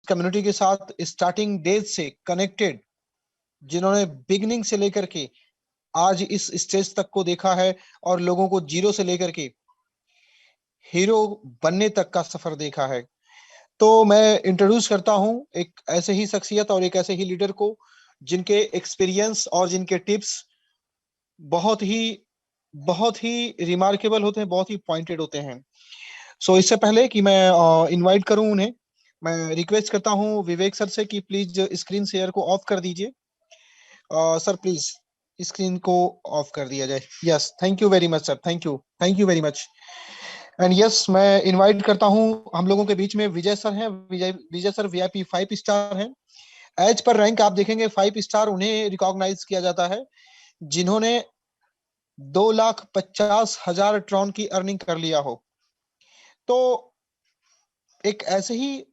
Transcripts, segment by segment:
Community के साथ starting days से कनेक्टेड, जिन्होंने बिगनिंग से लेकर के आज इस स्टेज तक को देखा है और लोगों को जीरो से लेकर के हीरो बनने तक का सफर देखा है। तो मैं इंट्रोड्यूस करता हूं एक ऐसे ही शख्सियत और एक ऐसे ही लीडर को जिनके एक्सपीरियंस और जिनके टिप्स बहुत ही बहुत ही रिमार्केबल होते हैं, बहुत ही पॉइंटेड होते हैं। सो इससे पहले कि मैं इनवाइट करूं उन्हें, मैं रिक्वेस्ट करता हूं विवेक सर से कि प्लीज स्क्रीन शेयर को ऑफ कर दीजिए। सर प्लीज स्क्रीन को ऑफ कर दिया जाए। Yes, thank you very much sir, thank you very much. And yes, मैं इनवाइट करता हूं हम लोगों के बीच में विजय सर हैं। विजय सर VIP 5 स्टार हैं। एज पर रैंक आप देखेंगे 5 स्टार उन्हें रिकॉग्नाइज किया जाता है जिन्होंने 2,50,000 ट्रॉन की अर्निंग कर लिया हो। तो एक ऐसे ही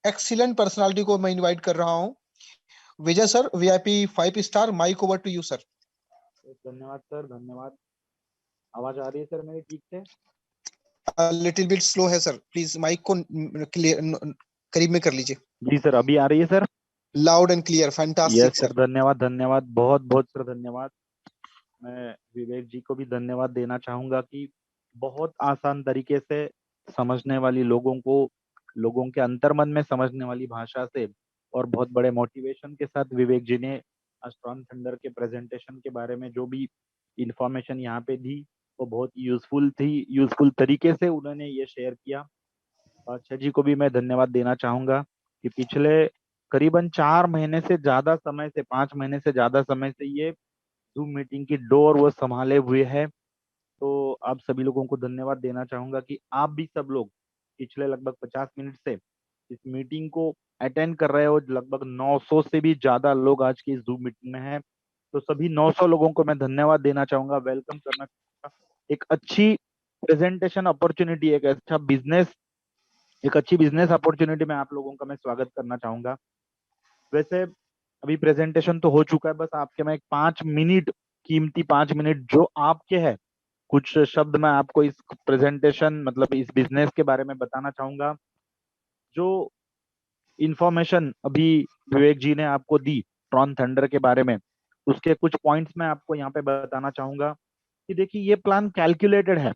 एक्सीलेंट पर्सनालिटी को मैं इनवाइट कर रहा हूं। Vijay sir, VIP 5 star, mic over to you sir. धन्यवाद सर, धन्यवाद। आवाज आ रही है सर मेरी ठीक से? लिटिल बिट स्लो है सर, प्लीज माइक को क्लियर करीब में कर लीजिए। जी सर, अभी आ रही है sir? Loud and clear, yes fantastic sir, sir. धन्यवाद धन्यवाद, बहुत बहुत सर धन्यवाद। मैं विवेक जी को भी धन्यवाद देना चाहूंगा कि बहुत आसान तरीके से समझने वाली लोगों के अंतर्मन में समझने वाली भाषा से और बहुत बड़े मोटिवेशन के साथ विवेक जी ने स्ट्रॉन्ग थंडर के प्रेजेंटेशन के बारे में जो भी इंफॉर्मेशन यहाँ पे दी वो बहुत यूजफुल तरीके से उन्होंने ये शेयर किया। बादशाह जी को भी मैं धन्यवाद देना चाहूंगा कि पिछले करीबन 4 महीने से ज्यादा समय से 5 महीने से ज्यादा समय से ये जूम मीटिंग की डोर वो संभाले हुए है। तो आप सभी लोगों को धन्यवाद देना चाहूंगा कि आप भी सब लोग पिछले लगभग 50 मिनट से इस मीटिंग को अटेंड कर रहे हो। लगभग 900 से भी ज्यादा लोग आज की इस जूम मीटिंग में हैं। तो सभी 900 लोगों को मैं धन्यवाद देना चाहूंगा, वेलकम करना चाहूंगा। एक अच्छी प्रेजेंटेशन अपॉर्चुनिटी, एक अच्छी बिजनेस अपॉर्चुनिटी में आप लोगों का मैं स्वागत करना चाहूंगा। वैसे अभी प्रेजेंटेशन तो हो चुका है, बस आपके मैं एक 5 मिनट, कीमती 5 मिनट जो आपके हैं, कुछ शब्द मैं आपको इस प्रेजेंटेशन मतलब इस बिजनेस के बारे में बताना चाहूंगा। जो इंफॉर्मेशन अभी विवेक जी ने आपको दी ट्रॉन थंडर के बारे में, उसके कुछ पॉइंट्स मैं आपको यहाँ पे बताना चाहूंगा कि देखिए ये प्लान कैलकुलेटेड है,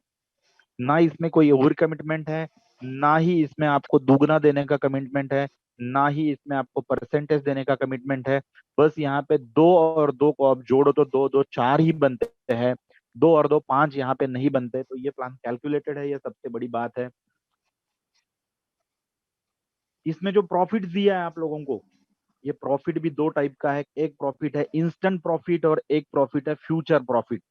ना इसमें कोई ओवर कमिटमेंट है, ना ही इसमें आपको दुगना देने का कमिटमेंट है, ना ही इसमें आपको परसेंटेज देने का कमिटमेंट है। बस यहाँ पे 2 और 2 को आप जोड़ो तो 2 2 4 ही बनते हैं, 2 और 2 5 यहाँ पे नहीं बनते। तो ये प्लान कैलकुलेटेड है, ये सबसे बड़ी बात है। इसमें जो प्रॉफिट दिया है आप लोगों को, ये प्रॉफिट भी 2 टाइप का है। एक प्रॉफिट है इंस्टेंट प्रॉफिट और एक प्रॉफिट है फ्यूचर प्रॉफिट।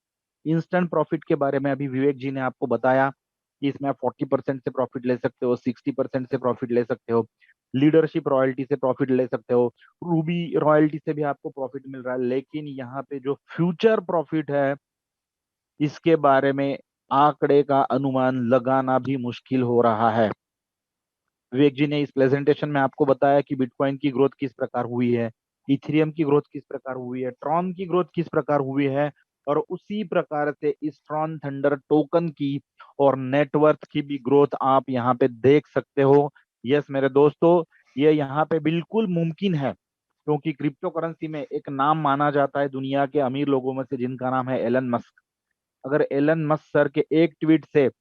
इंस्टेंट प्रॉफिट के बारे में अभी विवेक जी ने आपको बताया कि इसमें आप 40% से प्रॉफिट ले सकते हो, 60% से प्रॉफिट ले सकते हो, लीडरशिप रॉयल्टी से प्रॉफिट ले सकते हो, रूबी रॉयल्टी से भी आपको प्रॉफिट मिल रहा है। लेकिन यहाँ पे जो फ्यूचर प्रॉफिट है, इसके बारे में आंकड़े का अनुमान लगाना भी मुश्किल हो रहा है। विवेक जी ने इस प्रेजेंटेशन में आपको बताया कि बिटकॉइन की ग्रोथ किस प्रकार हुई है, इथेरियम की ग्रोथ किस प्रकार हुई है, ट्रॉन की ग्रोथ किस प्रकार हुई है, और उसी प्रकार से इस ट्रॉन थंडर टोकन की और नेटवर्थ की भी ग्रोथ आप यहाँ पे देख सकते हो। यस मेरे दोस्तों, ये यहाँ पे बिल्कुल मुमकिन है, क्योंकि क्रिप्टो करेंसी में एक नाम माना जाता है दुनिया के अमीर लोगों में से, जिनका नाम है एलन मस्क। अगर एलन मस्क सर के एक ट्वीट से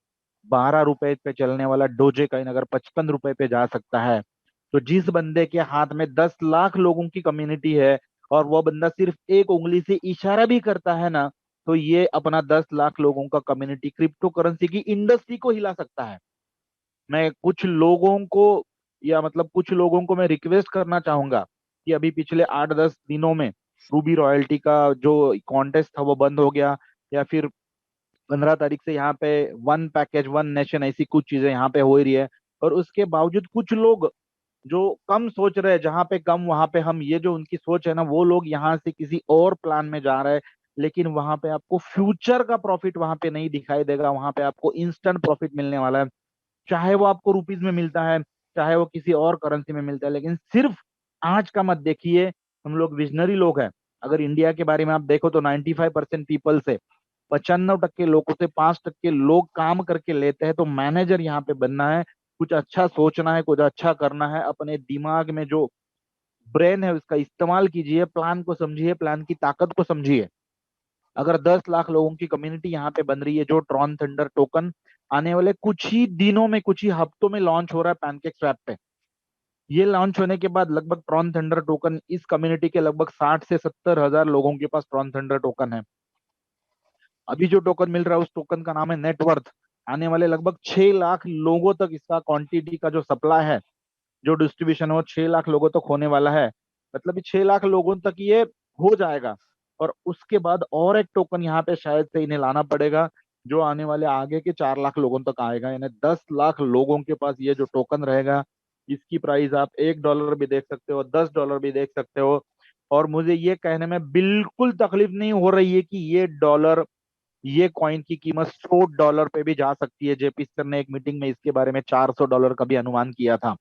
12 रुपए पे चलने वाला डोजे कॉइन अगर 55 रुपए पे जा सकता है, तो जिस बंदे के हाथ में 10 लाख लोगों की कम्युनिटी है और वो बंदा सिर्फ एक उंगली से इशारा भी करता है ना, तो ये अपना 10 लाख लोगों का कम्युनिटी क्रिप्टो करेंसी की इंडस्ट्री को हिला सकता है। मैं कुछ लोगों को या मतलब कुछ लोगों को मैं रिक्वेस्ट करना चाहूंगा कि अभी पिछले 8-10 दिनों में रूबी रॉयल्टी का जो कॉन्टेस्ट था वो बंद हो गया, या फिर 15 तारीख से यहाँ पे वन पैकेज वन नेशन ऐसी कुछ चीजें यहाँ पे हो ही रही है। और उसके बावजूद कुछ लोग जो कम सोच रहे हैं, जहाँ पे कम वहां पे हम, ये जो उनकी सोच है ना, वो लोग यहाँ से किसी और प्लान में जा रहे हैं। लेकिन वहां पे आपको फ्यूचर का प्रॉफिट वहां पे नहीं दिखाई देगा, वहां पे आपको इंस्टेंट प्रॉफिट मिलने वाला है। चाहे वो आपको रुपीज में मिलता है, चाहे वो किसी और करेंसी में मिलता है, लेकिन सिर्फ आज का मत देखिए। हम लोग विजनरी लोग हैं। अगर इंडिया के बारे में आप देखो तो 95% पीपल से 95% लोगों से 5% लोग काम करके लेते हैं। तो मैनेजर यहाँ पे बनना है, कुछ अच्छा सोचना है, कुछ अच्छा करना है, अपने दिमाग में जो ब्रेन है उसका इस्तेमाल कीजिए, प्लान को समझिए, प्लान की ताकत को समझिए। अगर 10 लाख लोगों की कम्युनिटी यहाँ पे बन रही है, जो ट्रॉन थंडर टोकन आने वाले कुछ ही दिनों में, कुछ ही हफ्तों में लॉन्च हो रहा है पैनकेक स्वैप पे। ये लॉन्च होने के बाद लगभग ट्रॉन थंडर टोकन इस कम्युनिटी के लगभग 60 से 70 हजार लोगों के पास ट्रॉन थंडर टोकन है। अभी जो टोकन मिल रहा है उस टोकन का नाम है नेटवर्थ। आने वाले लगभग 6 लाख लोगों तक इसका क्वांटिटी का जो सप्लाई है, जो डिस्ट्रीब्यूशन है, वो 6 लाख लोगों तक होने वाला है। मतलब 6 लाख लोगों तक ये हो जाएगा। और उसके बाद और एक टोकन यहाँ पे शायद से इन्हें लाना पड़ेगा, जो आने वाले आगे के 4 लाख लोगों तक आएगा। यानी 10 लाख लोगों के पास ये जो टोकन रहेगा, इसकी प्राइस आप $1 भी देख सकते हो, $10 भी देख सकते हो। और मुझे ये कहने में बिल्कुल तकलीफ नहीं हो रही है कि ये डॉलर, ये कॉइन की कीमत $100 पे भी जा सकती है। जेपी सर ने एक मीटिंग में इसके बारे में $400 का भी अनुमान किया था।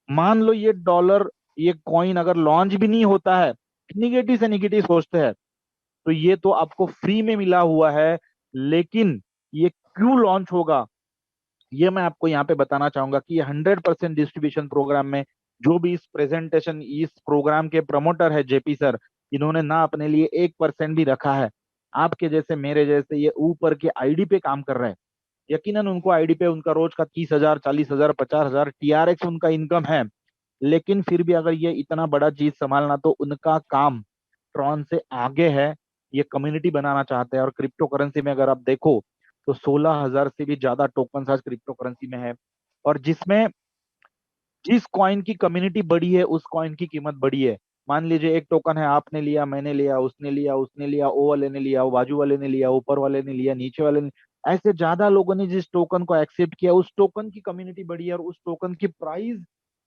मान लो ये डॉलर, ये कॉइन अगर लॉन्च भी नहीं होता है, निगेटिव से निगेटिव सोचते हैं, तो ये तो आपको फ्री में मिला हुआ है। लेकिन ये क्यों लॉन्च होगा, ये मैं आपको यहाँ पे बताना चाहूंगा कि ये 100% डिस्ट्रीब्यूशन प्रोग्राम में, जो भी इस प्रेजेंटेशन, इस प्रोग्राम के प्रमोटर है जेपी सर, इन्होंने ना अपने लिए 1% भी रखा है। आपके जैसे, मेरे जैसे ये ऊपर के आईडी पे काम कर रहे हैं। यकीनन उनको आईडी पे उनका रोज का 30,000, 40,000, 50,000 टीआरएक्स उनका इनकम है। लेकिन फिर भी अगर ये इतना बड़ा चीज संभालना, तो उनका काम ट्रॉन से आगे है। ये कम्युनिटी बनाना चाहते हैं। और क्रिप्टो करेंसी में अगर आप देखो, तो 16,000 से भी ज्यादा टोकन आज क्रिप्टो करेंसी में है। और जिसमें जिस कॉइन की कम्युनिटी बड़ी है, उस कॉइन की कीमत बड़ी है। मान लीजिए एक टोकन है, आपने लिया, मैंने लिया, उसने लिया, उसने लिया, ओ वाले ने लिया, वो बाजू वाले ने लिया, ऊपर वाले ने लिया, नीचे वाले ने, ऐसे ज्यादा लोगों ने जिस टोकन को एक्सेप्ट किया, उस टोकन की कम्युनिटी बड़ी है और उस टोकन की प्राइस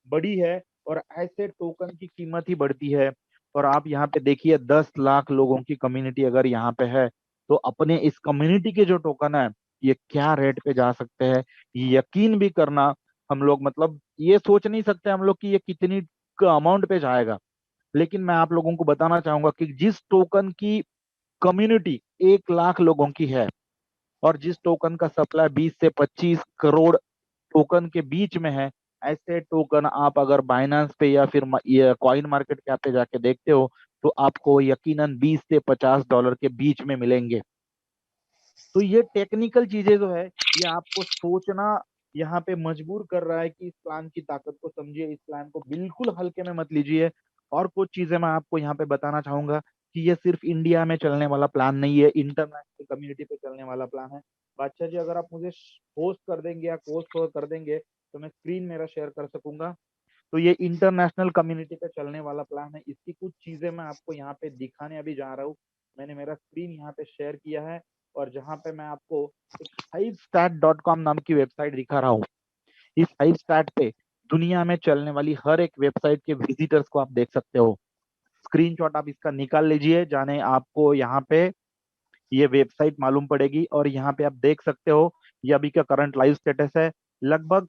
बड़ी है। और ऐसे टोकन की कीमत ही बढ़ती है। और आप यहाँ पे देखिए, 10 लाख लोगों की कम्युनिटी अगर यहाँ पे है, तो अपने इस कम्युनिटी के जो टोकन है, ये क्या रेट पे जा सकते हैं, ये यकीन भी करना हम लोग, मतलब ये सोच नहीं सकते हम लोग कि ये कितनी अमाउंट पे जाएगा। लेकिन मैं आप लोगों को बताना चाहूंगा कि जिस टोकन की कम्युनिटी 1 लाख लोगों की है, और जिस टोकन का सप्लाई 20 से 25 करोड़ टोकन के बीच में है, ऐसे टोकन आप अगर बाइनेंस पे या फिर ये कॉइन मार्केट कैप पे जाके देखते हो, तो आपको यकीनन $20 से $50 के बीच में मिलेंगे। तो ये टेक्निकल चीजें जो है, ये आपको सोचना यहाँ पे मजबूर कर रहा है कि इस प्लान की ताकत को समझिए, इस प्लान को बिल्कुल हल्के में मत लीजिए। और कुछ चीजें मैं आपको यहाँ पे बताना चाहूंगा कि ये सिर्फ इंडिया में चलने वाला प्लान नहीं है, इंटरनेशनल कम्युनिटी पे चलने वाला प्लान है। बादशाह जी, अगर आप मुझे होस्ट कर देंगे या कोस्ट कर देंगे, तो मैं स्क्रीन मेरा शेयर कर सकूंगा। तो ये इंटरनेशनल कम्युनिटी पे चलने वाला प्लान है। इसकी कुछ चीजें मैं आपको यहाँ पे दिखाने अभी जा रहा हूँ। मैंने मेरा स्क्रीन यहाँ पे शेयर किया है, और जहाँ पे मैं आपको एक HiveStat.com नाम की वेबसाइट दिखा रहा हूँ। इस HiveStat पे दुनिया में चलने वाली हर एक वेबसाइट के विजिटर्स को आप देख सकते हो। स्क्रीनशॉट आप इसका निकाल लीजिए, जाने आपको यहाँ पे ये वेबसाइट मालूम पड़ेगी। और यहाँ पे आप देख सकते हो, ये अभी का करंट लाइव स्टेटस है। लगभग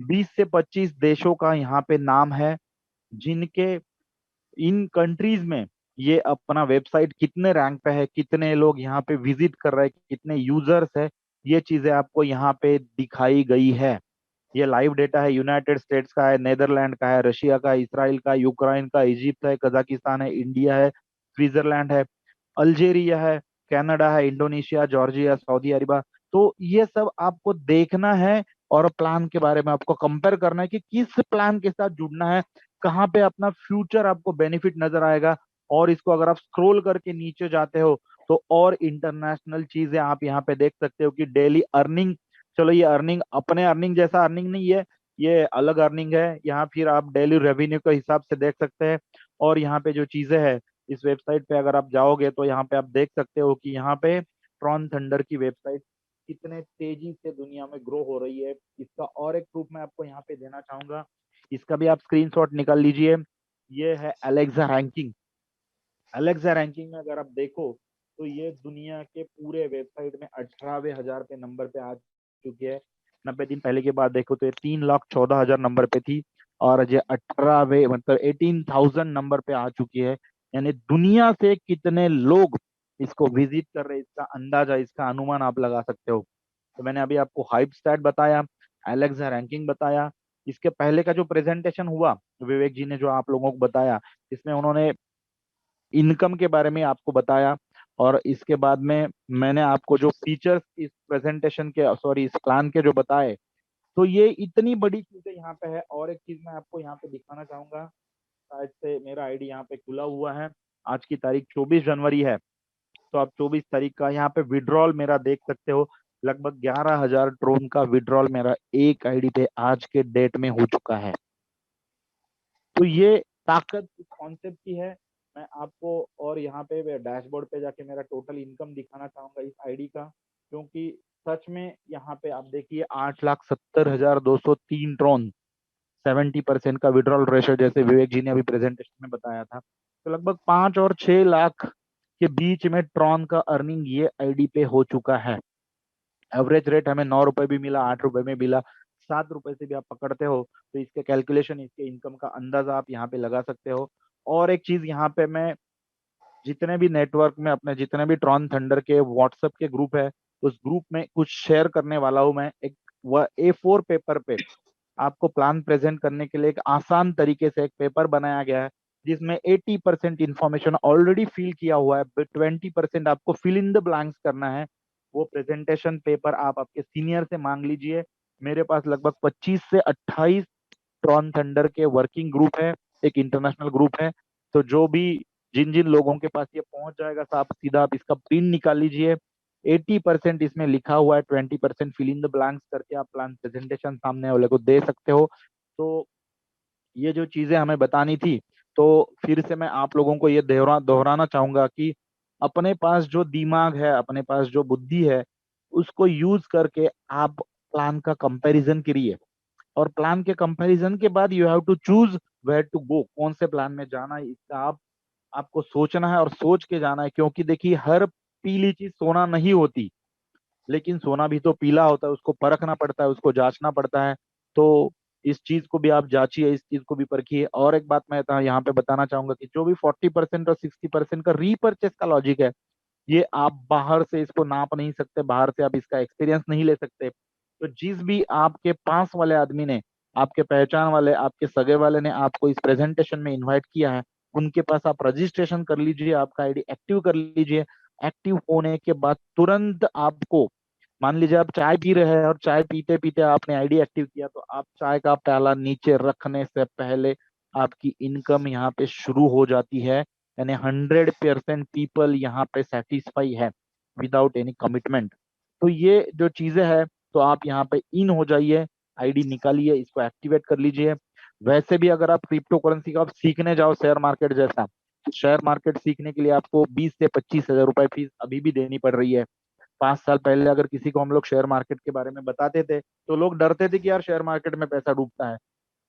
20 से 25 देशों का यहाँ पे नाम है, जिनके इन कंट्रीज में ये अपना वेबसाइट कितने रैंक पे है, कितने लोग यहाँ पे विजिट कर रहे हैं, कितने यूजर्स है, ये चीजें आपको यहाँ पे दिखाई गई है। ये लाइव डेटा है, यूनाइटेड स्टेट्स का है, नेदरलैंड का है, रशिया का है, इसराइल का, यूक्रेन का, इजिप्ट है, कजाकिस्तान है, इंडिया है, स्विट्जरलैंड है, अल्जेरिया है, कनाडा है, इंडोनेशिया, जॉर्जिया, सऊदी अरब। तो ये सब आपको देखना है, और प्लान के बारे में आपको कंपेयर करना है कि किस प्लान के साथ जुड़ना है, कहाँ पे अपना फ्यूचर आपको बेनिफिट नजर आएगा। और इसको अगर आप स्क्रॉल करके नीचे जाते हो, तो और इंटरनेशनल चीजें आप यहाँ पे देख सकते हो कि डेली अर्निंग। चलो, ये अर्निंग अपने अर्निंग जैसा अर्निंग नहीं है, ये अलग अर्निंग है। यहाँ फिर आप डेली रेवेन्यू के हिसाब से देख सकते हैं। और यहाँ पे जो चीजें है, इस वेबसाइट पे अगर आप जाओगे, तो यहाँ पे आप देख सकते हो कि यहाँ पे ट्रॉन थंडर की वेबसाइट कितने तेजी से दुनिया में ग्रो हो रही है। इसका और एक प्रूफ मैं आपको यहाँ पे देना चाहूंगा, इसका भी आप स्क्रीनशॉट निकाल लीजिए। ये है अलेक्सा रैंकिंग। अलेक्सा रैंकिंग में अगर आप देखो, तो ये दुनिया के पूरे वेबसाइट में 18,000 पे नंबर पे आ चुकी है। 90 दिन पहले की बात देखो तो ये 3,14,000 नंबर पे थी, और ये 18वें मतलब 18,000 नंबर पे आ चुकी है। यानी दुनिया से कितने लोग इसको विजिट कर रहे हैं, इसका अंदाजा, इसका अनुमान आप लगा सकते हो। तो मैंने अभी आपको हाइप स्टैट बताया। एलेक्सा रैंकिंग बताया। इसके पहले का जो प्रेजेंटेशन हुआ विवेक जी ने जो आप लोगों को बताया, इसमें उन्होंने इनकम के बारे में आपको बताया। और इसके बाद में मैंने आपको जो फीचर्स इस प्रेजेंटेशन के, सॉरी, इस प्लान के जो बताए, तो ये इतनी बड़ी चीजें यहाँ पे है। और एक चीज मैं आपको यहाँ पे दिखाना चाहूंगा, शायद से मेरा आईडी यहाँ पे खुला हुआ है। आज की तारीख 24 जनवरी है, तो आप 24 तारीख का यहाँ पे विड्रॉल मेरा देख सकते हो। लगभग 11,000 ट्रोन का विड्रॉल मेरा एक आईडी पे आज के डेट में हो चुका है। तो ये ताकत इस कॉन्सेप्ट की है। मैं आपको और यहाँ पे डैशबोर्ड पे जाके मेरा टोटल इनकम दिखाना चाहूंगा इस आईडी का, क्योंकि सच में यहाँ पे आप देखिए 8,70,203 ट्रॉन, 70% का विड्रॉल रेशो, जैसे विवेक जी ने अभी प्रेजेंटेशन में बताया था। तो लगभग 5 और 6 लाख के बीच में ट्रॉन का अर्निंग ये आईडी पे हो चुका है। एवरेज रेट हमें 9 रुपए भी मिला, 8 रुपए में मिला, 7 रुपए से भी आप पकड़ते हो तो इसके कैलकुलेशन, इसके इनकम का अंदाजा आप यहाँ पे लगा सकते हो। और एक चीज यहाँ पे, मैं जितने भी नेटवर्क में अपने जितने भी ट्रॉन थंडर के व्हाट्सएप के ग्रुप है, उस ग्रुप में कुछ शेयर करने वाला हूँ मैं। एक A4 पेपर पे आपको प्लान प्रेजेंट करने के लिए एक आसान तरीके से एक पेपर बनाया गया है, जिसमें 80% इंफॉर्मेशन ऑलरेडी फिल किया हुआ है, 20% आपको फिल इन द ब्लैंक्स करना है। वो प्रेजेंटेशन पेपर आप आपके सीनियर से मांग लीजिए। मेरे पास लगभग 25 से 28 ट्रॉन थंडर के वर्किंग ग्रुप है, एक इंटरनेशनल ग्रुप है। तो जो भी जिन जिन लोगों के पास ये पहुंच जाएगा, साहब सीधा आप इसका प्रिंट निकाल लीजिए। 80% इसमें लिखा हुआ है, 20% फिल इन द ब्लैंक्स करके आप प्लान प्रेजेंटेशन सामने वाले को दे सकते हो। तो ये जो चीजें हमें बतानी थी, तो फिर से मैं आप लोगों को ये दोहराना चाहूंगा कि अपने पास जो दिमाग है, अपने पास जो बुद्धि है, उसको यूज करके आप प्लान का कंपैरिजन करिए। और प्लान के कंपैरिजन के बाद you have to choose where to go, कौन से प्लान में जाना है, इसका आपको सोचना है और सोच के जाना है। क्योंकि देखिए, हर पीली चीज सोना नहीं होती, लेकिन सोना भी तो पीला होता है, उसको परखना पड़ता है, उसको जांचना पड़ता है। तो इस चीज को भी आप जांचिए, इस चीज को भी परखिए। और एक बात मैं यहाँ पे बताना चाहूंगा कि जो भी 40% और 60% का रीपरचेस का लॉजिक है, ये आप बाहर से इसको नाप नहीं सकते, बाहर से आप इसका एक्सपीरियंस नहीं ले सकते। तो जिस भी आपके पास वाले आदमी ने, आपके पहचान वाले, आपके सगे वाले ने आपको इस प्रेजेंटेशन में इनवाइट किया है, उनके पास आप रजिस्ट्रेशन कर लीजिए, आपका आईडी एक्टिव कर लीजिए। एक्टिव होने के बाद तुरंत आपको, मान लीजिए आप चाय पी रहे हैं और चाय पीते पीते आपने आईडी एक्टिव किया, तो आप चाय का प्याला नीचे रखने से पहले आपकी इनकम यहाँ पे शुरू हो जाती है। यानी 100% पीपल यहाँ पे सेटिस्फाई है विदाउट एनी कमिटमेंट। तो ये जो चीजें है, तो आप यहाँ पे इन हो जाइए, आईडी निकालिए, इसको एक्टिवेट कर लीजिए। वैसे भी अगर आप क्रिप्टो करेंसी का आप सीखने जाओ शेयर मार्केट जैसा, तो शेयर मार्केट सीखने के लिए आपको 20 से 25 हजार रुपए फीस अभी भी देनी पड़ रही है। 5 साल पहले अगर किसी को हम लोग शेयर मार्केट के बारे में बताते थे, तो लोग डरते थे कि यार शेयर मार्केट में पैसा डूबता है।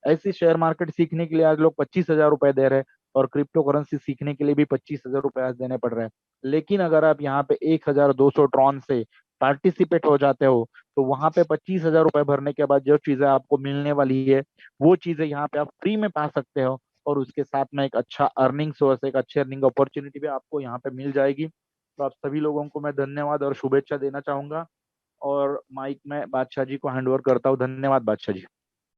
ऐसी शेयर मार्केट सीखने के लिए आज लोग 25 हजार रुपए दे रहे हैं, और क्रिप्टो करेंसी सीखने के लिए भी 25 हजार रुपए आज देने पड़ रहे हैं। लेकिन अगर आप यहाँ पे 1,200 ट्रॉन से पार्टिसिपेट हो जाते हो, तो वहां पे 25 हजार रुपए भरने के बाद जो चीजें आपको मिलने वाली है, वो चीजें यहाँ पे आप फ्री में पा सकते हो। और उसके साथ में एक अच्छा अर्निंग सोर्स, एक अच्छी अर्निंग अपॉर्चुनिटी भी आपको यहाँ पे मिल जाएगी। तो आप सभी लोगों को मैं धन्यवाद और शुभेच्छा देना चाहूंगा। और माइक में बादशाह जी को हैंड ओवर करता हूँ। धन्यवाद बादशाह जी।